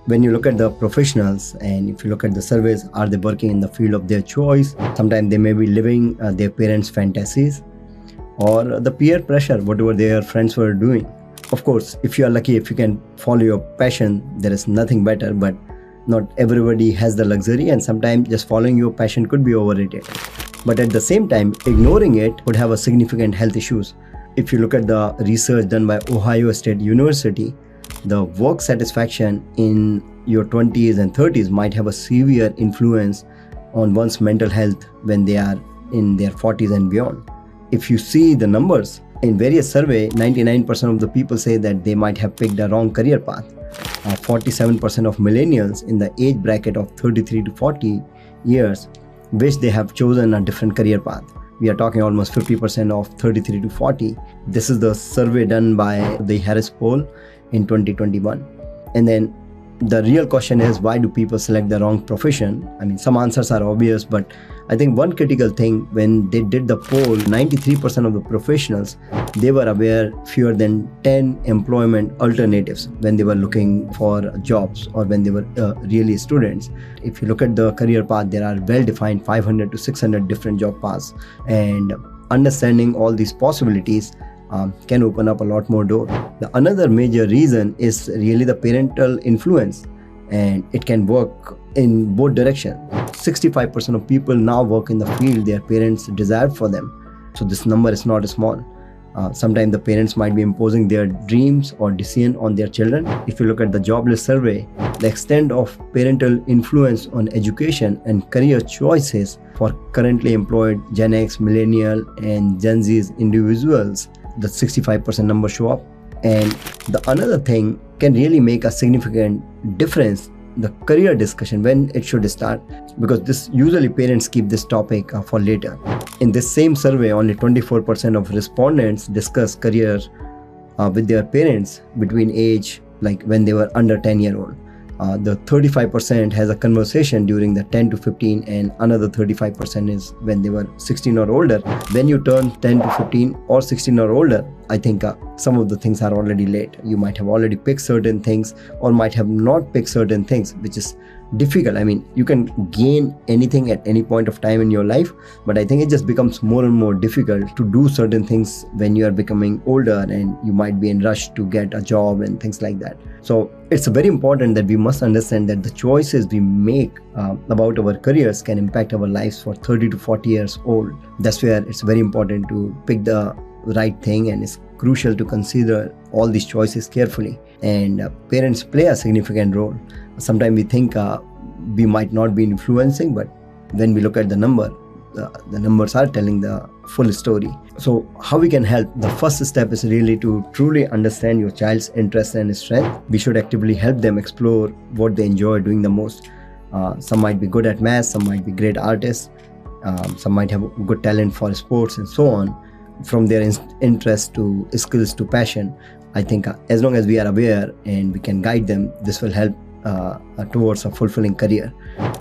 When you look at the professionals and if you look at the surveys, are they working in the field of their choice? Sometimes they may be living their parents' fantasies or the peer pressure, whatever their friends were doing. Of course, if you are lucky, if you can follow your passion, there is nothing better, but not everybody has the luxury, and sometimes just following your passion could be overrated. But at the same time, ignoring it could have a significant health issues. If you look at the research done by Ohio State University, the work satisfaction in your 20s and 30s might have a severe influence on one's mental health when they are in their 40s and beyond. If you see the numbers in various surveys, 99% of the people say that they might have picked a wrong career path. 47% of millennials in the age bracket of 33 to 40 years wish they have chosen a different career path. We are talking almost 50% of 33 to 40. This is the survey done by the Harris poll in 2021. And then the real question is, why do people select the wrong profession? I mean, some answers are obvious, but I think one critical thing, when they did the poll, 93% of the professionals, they were aware fewer than 10 employment alternatives when they were looking for jobs or when they were really students. If you look at the career path, there are well-defined 500 to 600 different job paths, and understanding all these possibilities can open up a lot more doors. Another major reason is really the parental influence, and it can work in both directions. 65% of people now work in the field their parents desired for them. So this number is not small. Sometimes the parents might be imposing their dreams or decision on their children. If you look at the jobless survey, the extent of parental influence on education and career choices for currently employed Gen X, Millennial, and Gen Z individuals, the 65% number show up. And the another thing can really make a significant difference, the career discussion, when it should start, because this usually parents keep this topic for later. In this same survey, only 24% of respondents discuss career with their parents between age, like when they were under 10-year-old. The 35% has a conversation during the 10 to 15, and another 35% is when they were 16 or older. When you turn 10 to 15 or 16 or older, I think some of the things are already late. You might have already picked certain things or might have not picked certain things, which is difficult. I mean, you can gain anything at any point of time in your life, but I think it just becomes more and more difficult to do certain things when you are becoming older and you might be in rush to get a job and things like that. So it's very important that we must understand that the choices we make about our careers can impact our lives for 30 to 40 years old. That's where it's very important to pick the right thing, and it's crucial to consider all these choices carefully. And parents play a significant role. Sometimes we think we might not be influencing, but when we look at the numbers are telling the full story. So how we can help? The first step is really to truly understand your child's interest and strength. We should actively help them explore what they enjoy doing the most. Some might be good at math, some might be great artists, some might have good talent for sports and so on. From their interest to skills to passion, I think as long as we are aware and we can guide them, this will help towards a fulfilling career.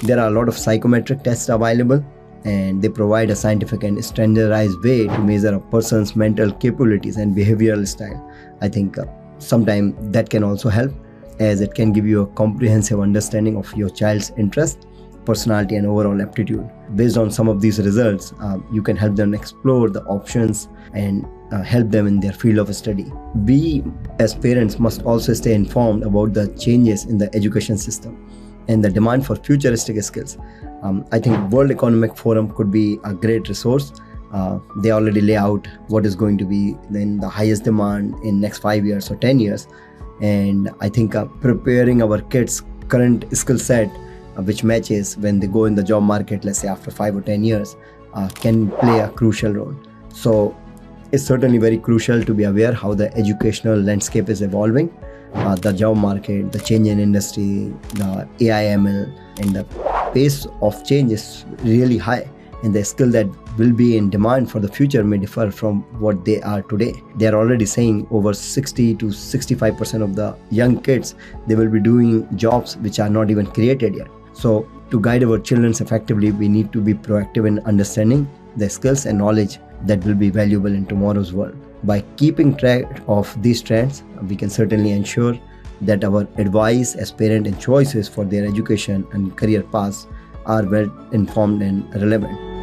There are a lot of psychometric tests available, and they provide a scientific and standardized way to measure a person's mental capabilities and behavioral style. I think sometimes that can also help, as it can give you a comprehensive understanding of your child's interest, personality, and overall aptitude. Based on some of these results, you can help them explore the options and help them in their field of study. We as parents must also stay informed about the changes in the education system and the demand for futuristic skills. I think World Economic Forum could be a great resource. They already lay out what is going to be then the highest demand in next 5 years or 10 years. And I think preparing our kids' current skill set, which matches when they go in the job market, let's say after 5 or 10 years, can play a crucial role. So it's certainly very crucial to be aware how the educational landscape is evolving. The job market, the change in industry, the AI/ML, and the pace of change is really high, and the skill that will be in demand for the future may differ from what they are today. They are already saying over 60 to 65% of the young kids, they will be doing jobs which are not even created yet. So to guide our children effectively, we need to be proactive in understanding the skills and knowledge that will be valuable in tomorrow's world. By keeping track of these trends, we can certainly ensure that our advice as parents and choices for their education and career paths are well informed and relevant.